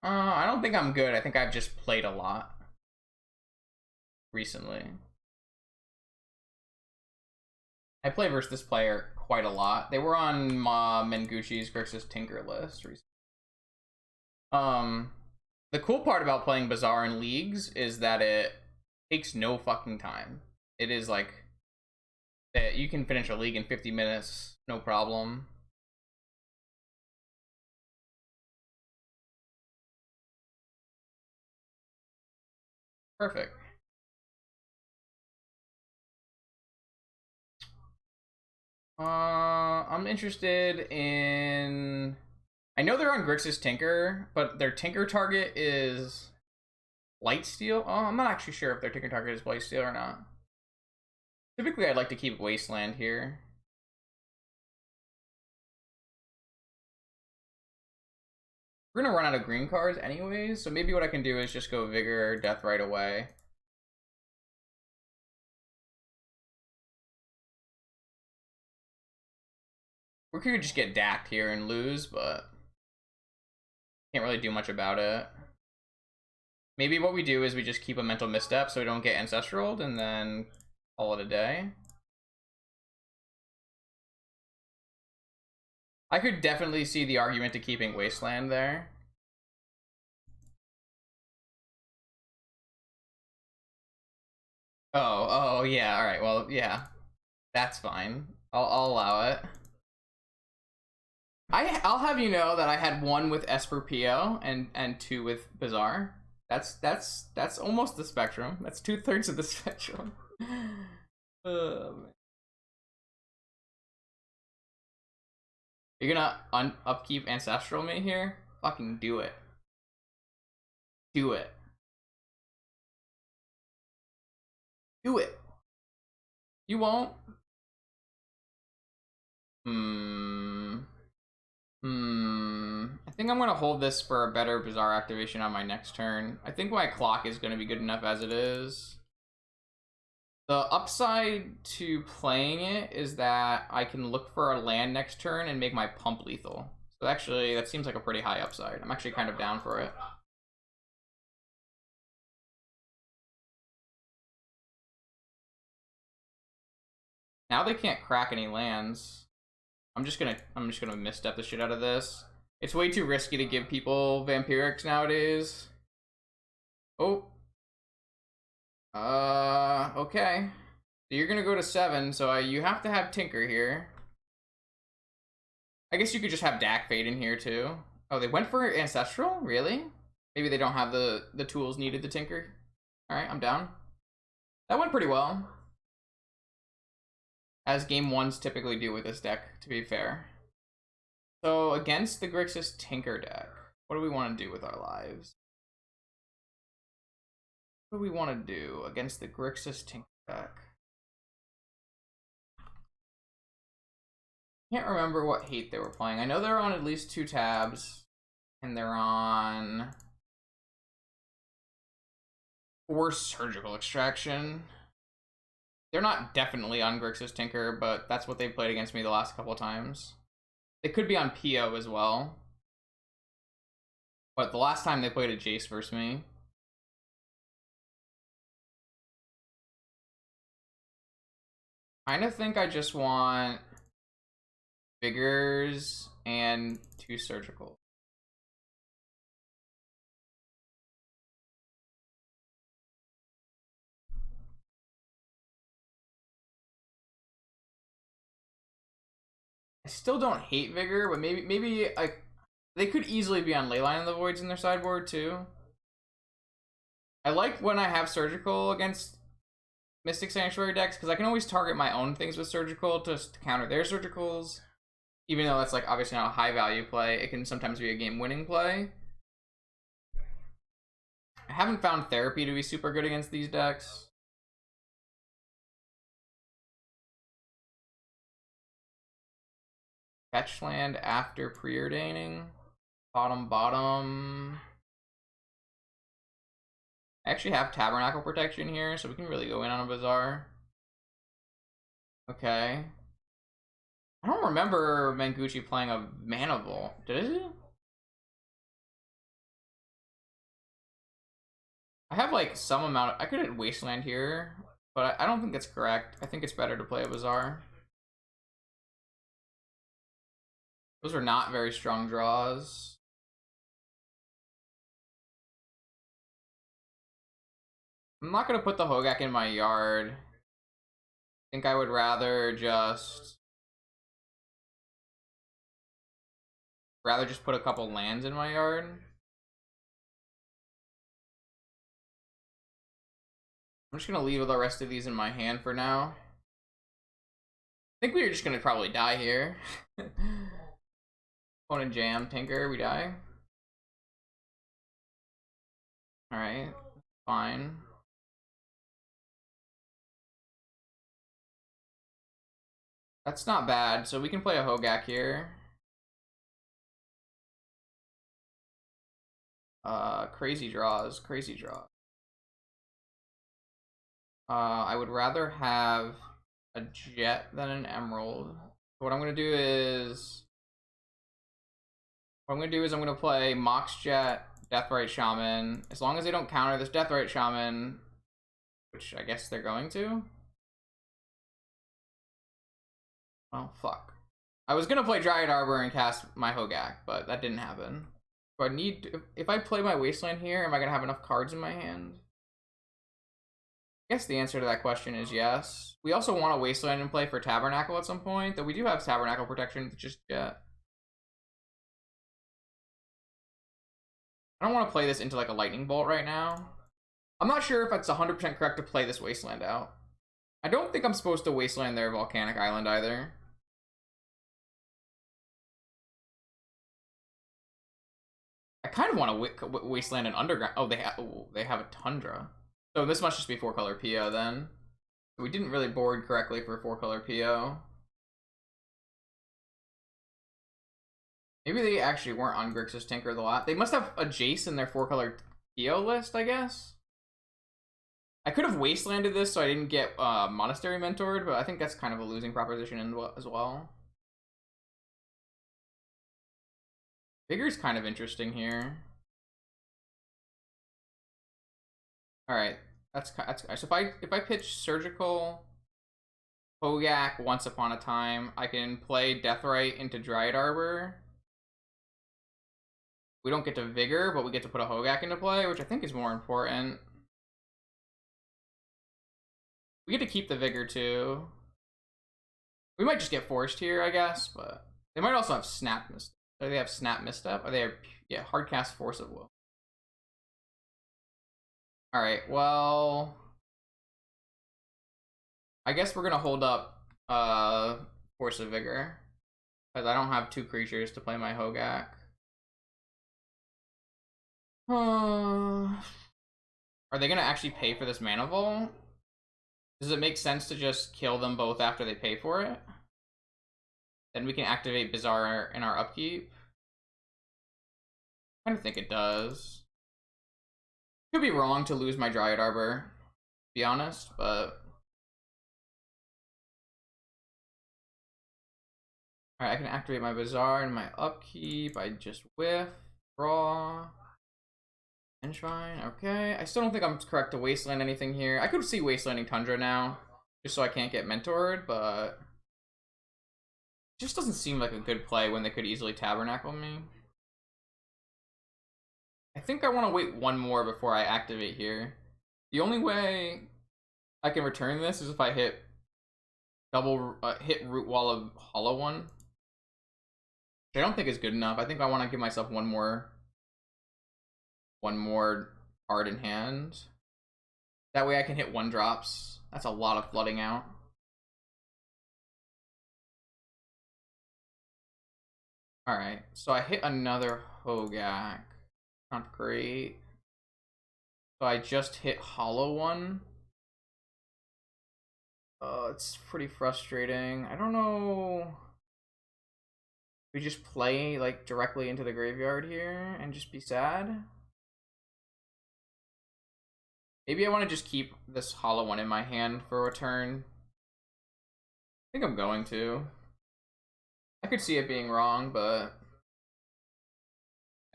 I don't think I'm good. I think I've just played a lot recently. I play versus this player quite a lot. They were on Menguchi's Grixis Tinker list recently. The cool part about playing Bazaar in leagues is that it takes no fucking time. It is like you can finish a league in 50 minutes, no problem. Perfect. I'm interested in. I know they're on Grixis Tinker, but their Tinker target is Lightsteel. Oh, I'm not actually sure if their Tinker target is Lightsteel or not. Typically, I'd like to keep Wasteland here. We're gonna run out of green cards anyways, so maybe what I can do is just go Vigor Death right away. We could just get Dacked here and lose, but can't really do much about it. Maybe what we do is we just keep a mental misstep so we don't get Ancestraled and then call it a day. I could definitely see the argument to keeping Wasteland there. Oh, yeah, alright, well, yeah. That's fine. I'll allow it. I'll have you know that I had one with Esper PO and two with Bazaar. That's almost the spectrum. That's 2/3 of the spectrum. Man. You're gonna upkeep Ancestral me here? Fucking do it. Do it. Do it. You won't. I think I'm gonna hold this for a better Bazaar activation on my next turn. I think my clock is gonna be good enough as it is. The upside to playing it is that I can look for a land next turn and make my pump lethal. So actually, that seems like a pretty high upside. I'm actually kind of down for it. Now they can't crack any lands. I'm just gonna misstep the shit out of this. It's way too risky to give people Vampirics nowadays. Oh. Okay. So you're gonna go to 7, so you have to have Tinker here. I guess you could just have Dack Fade in here too. Oh, they went for Ancestral? Really? Maybe they don't have the tools needed to Tinker. Alright, I'm down. That went pretty well. As game ones typically do with this deck, to be fair. So, against the Grixis Tinker deck, what do we want to do with our lives? What do we want to do against the Grixis Tinker deck? Can't remember what hate they were playing. I know they're on at least 2 tabs, and they're on 4 Surgical Extraction. They're not definitely on Grixis Tinker, but that's what they've played against me the last couple times. They could be on PO as well. But the last time they played a Jace versus me. Kind of think I just want Vigors and 2 Surgical. I still don't hate Vigor, but maybe they could easily be on Leyline of the Voids in their sideboard too. I like when I have Surgical against Mystic Sanctuary decks because I can always target my own things with Surgical to counter their Surgicals. Even though that's like obviously not a high value play, it can sometimes be a game winning play. I haven't found Therapy to be super good against these decks. Fetch land after preordaining. Bottom. I actually have Tabernacle Protection here, so we can really go in on a Bazaar. Okay. I don't remember Menguchi playing a Mana Vault. Did he? I have like some amount. I could hit Wasteland here, but I don't think that's correct. I think it's better to play a Bazaar. Those are not very strong draws. I'm not gonna put the Hogaak in my yard. I think I would rather just put a couple lands in my yard. I'm just gonna leave the rest of these in my hand for now. I think we are just gonna probably die here. Opponent jam, Tinker, we die. Alright, fine. That's not bad, so we can play a Hogaak here. Crazy draws, crazy draw. I would rather have a jet than an emerald. What I'm gonna do is I'm gonna play Mox Jet, Deathrite Shaman. As long as they don't counter this Deathrite Shaman, which I guess they're going to. Oh fuck. I was gonna play Dryad Arbor and cast my Hogaak, but that didn't happen. So I need if I play my Wasteland here, am I gonna have enough cards in my hand? I guess the answer to that question is yes. We also want a Wasteland in play for Tabernacle at some point, though we do have Tabernacle protection just yet. I don't want to play this into like a Lightning Bolt right now. I'm not sure if it's 100% correct to play this Wasteland out. I don't think I'm supposed to Wasteland their Volcanic Island either. I kind of want to Wasteland an Underground. Oh, they have a Tundra. So this must just be 4-color PO then. We didn't really board correctly for 4-color PO. Maybe they actually weren't on Grixis Tinker the lot. They must have a Jace in their 4-color PO list, I guess. I could have Wastelanded this so I didn't get Monastery Mentored, but I think that's kind of a losing proposition as well. Vigor's kind of interesting here. All right, that's so if I pitch Surgical Hogaak Once Upon a Time, I can play Deathrite into Dryad Arbor. We don't get to Vigor, but we get to put a Hogaak into play, which I think is more important. We get to keep the Vigor too. We might just get forced here, I guess, but they might also have Snap Misstep. Do they have Snap Misstep? Or they have, yeah, Hardcast Force of Will. Alright, well, I guess we're gonna hold up Force of Vigor, because I don't have 2 creatures to play my Hogaak. Are they gonna actually pay for this Mana Vault? Does it make sense to just kill them both after they pay for it? Then we can activate Bazaar in our upkeep. I kind of think it does. Could be wrong to lose my Dryad Arbor, to be honest, but alright, I can activate my Bazaar in my upkeep. I just whiff, draw, Enshrine. Okay, I still don't think I'm correct to Wasteland anything here. I could see Wastelanding Tundra now, just so I can't get mentored, but it just doesn't seem like a good play when they could easily Tabernacle me. I think I want to wait one more before I activate here. The only way I can return this is if I hit hit Root Wall of Hollow One. Which I don't think is good enough. I think I want to give myself one more card in hand. That way I can hit 1-drops. That's a lot of flooding out. Alright, so I hit another Hogaak. Not great. So I just hit Hollow One. It's pretty frustrating. I don't know. We just play like directly into the graveyard here and just be sad. Maybe I want to just keep this Hollow One in my hand for a turn. I think I'm going to. I could see it being wrong, but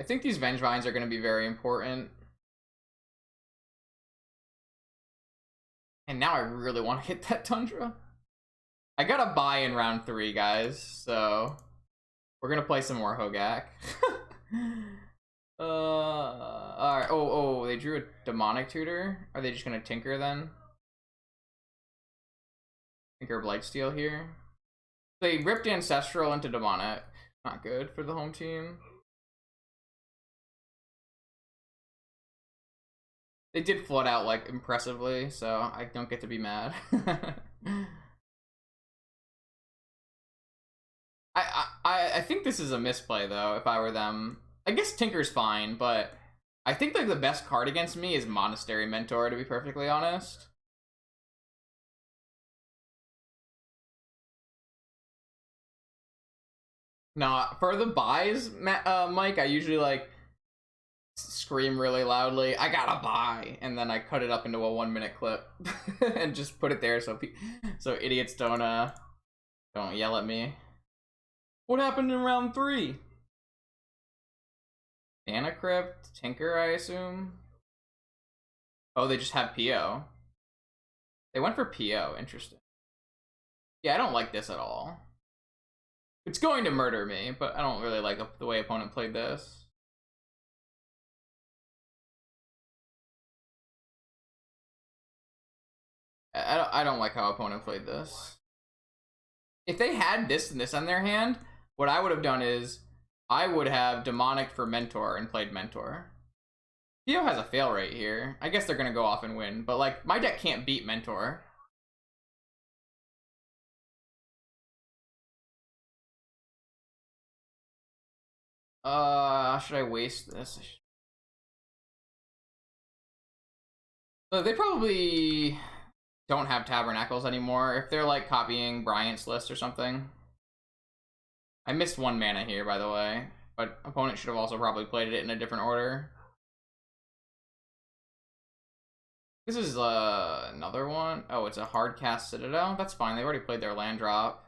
I think these Vengevines are going to be very important. And now I really want to hit that Tundra. I got a buy in round 3, guys, so we're gonna play some more Hogaak. Alright. Oh, they drew a Demonic Tutor. Are they just gonna Tinker then? Tinker Blightsteel here. They ripped Ancestral into Demonic. Not good for the home team. They did flood out like impressively, so I don't get to be mad. I think this is a misplay though. If I were them, I guess Tinker's fine, but I think like the best card against me is Monastery Mentor, to be perfectly honest. No, for the buys, Mike, I usually like scream really loudly, "I gotta buy," and then I cut it up into a 1-minute clip and just put it there so idiots don't yell at me. What happened in round 3? Anacrypt, Tinker, I assume. Oh, they just have PO. They went for PO. Interesting. Yeah, I don't like this at all. It's going to murder me, but I don't really like the way opponent played this. I don't like how opponent played this. If they had this and this on their hand, what I would have done is I would have Demonic for Mentor and played Mentor. PO has a fail rate here. I guess they're gonna go off and win, but like my deck can't beat Mentor. Should I waste this? They probably don't have Tabernacles anymore. If they're like copying Bryant's list or something. I missed 1 mana here, by the way, but opponent should have also probably played it in a different order. This is another one. Oh, it's a hard cast Citadel. That's fine. They've already played their land drop.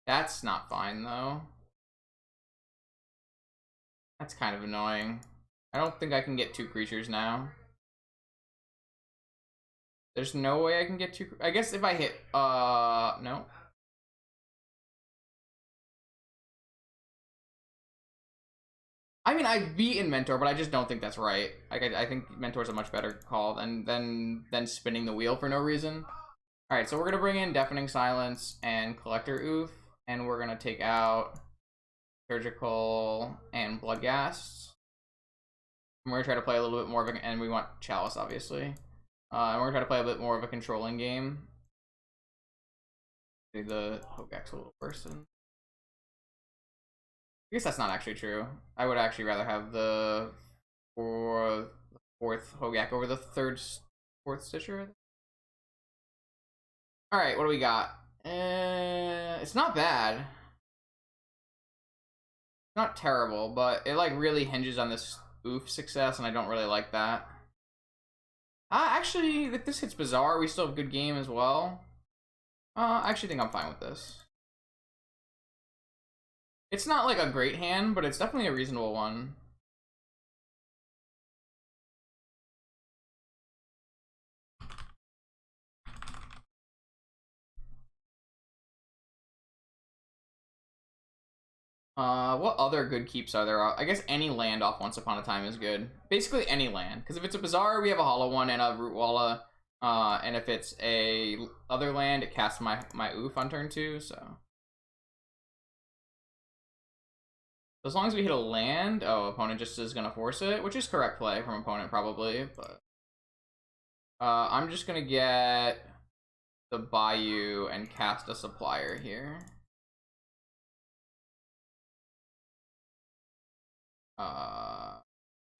That's not fine though. That's kind of annoying. I don't think I can get 2 creatures now. There's no way I can get 2. I guess if I hit no. I mean, I've beaten Mentor, but I just don't think that's right. Like, I think Mentor's a much better call than spinning the wheel for no reason. All right, so we're gonna bring in Deafening Silence and Collector Oof, and we're gonna take out Surgical and Bloodghast. And we're gonna try to play a little bit more of a, and we want Chalice, obviously. And we're gonna try to play a bit more of a controlling game. The Hogaak's a little worse than. I guess that's not actually true. I would actually rather have the 4th Hogaak over the 4th Stitcher. All right, what do we got? It's not bad. Not terrible, but it like really hinges on this Oof success, and I don't really like that. Actually, if this hits Bizarre, we still have a good game as well. I actually think I'm fine with this. It's not like a great hand, but it's definitely a reasonable one. What other good keeps are there? I guess any land off Once Upon a Time is good. Basically any land, because if it's a Bizarre, we have a Hollow one and a Root Walla. And if it's a other land, it casts my Oof on turn 2, so. As long as we hit a land, opponent just is gonna force it, which is correct play from opponent probably, but I'm just gonna get the Bayou and cast a Supplier here.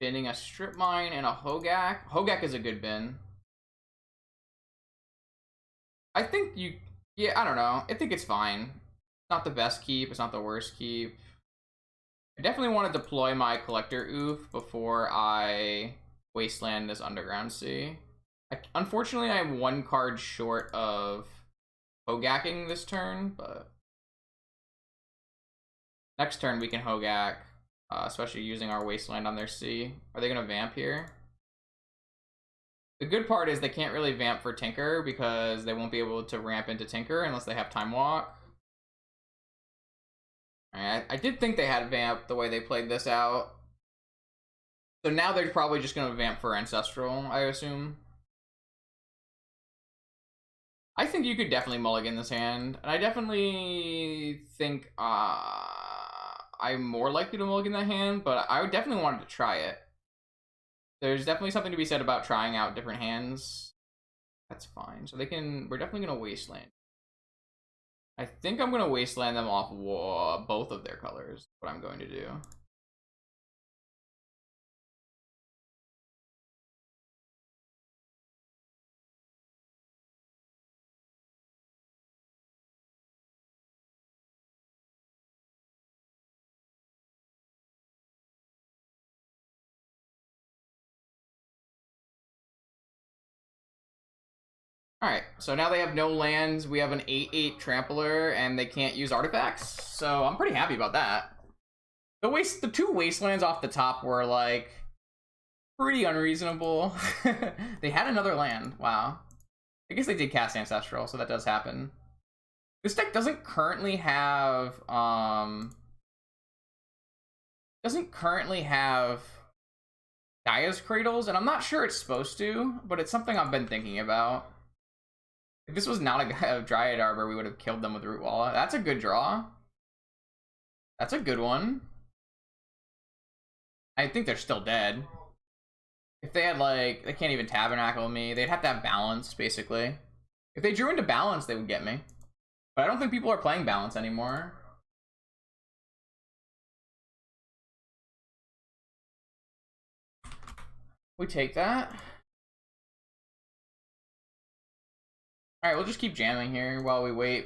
Binning a Strip Mine and a Hogaak. Hogaak is a good bin. I think yeah, I don't know. I think it's fine. It's not the best keep, it's not the worst keep. I definitely want to deploy my Collector Oof before I wasteland this Underground Sea. Unfortunately, I am 1 card short of Hogacking this turn, but next turn we can Hogaak, especially using our wasteland on their sea. Are they going to vamp here? The good part is they can't really vamp for Tinker because they won't be able to ramp into Tinker unless they have Time Walk. I did think they had vamp the way they played this out. So now they're probably just going to vamp for Ancestral, I assume. I think you could definitely mulligan this hand. And I definitely think I'm more likely to mulligan that hand, but I would definitely wanted to try it. There's definitely something to be said about trying out different hands. That's fine. So we're definitely going to Wasteland. I think I'm going to Wasteland them off both of their colors. What I'm going to do. Alright, so now they have no lands, we have an 8/8 Trampler, and they can't use artifacts, so I'm pretty happy about that. The two Wastelands off the top were, like, pretty unreasonable. They had another land, wow. I guess they did cast Ancestral, so that does happen. This deck doesn't currently have, Gaia's Cradles, and I'm not sure it's supposed to, but it's something I've been thinking about. If this was not a Dryad Arbor, we would have killed them with Root Walla. That's a good draw. That's a good one. I think they're still dead. If they had, like, they can't even Tabernacle me. They'd have to have Balance, basically. If they drew into Balance, they would get me. But I don't think people are playing Balance anymore. We take that. Alright, we'll just keep jamming here while we wait.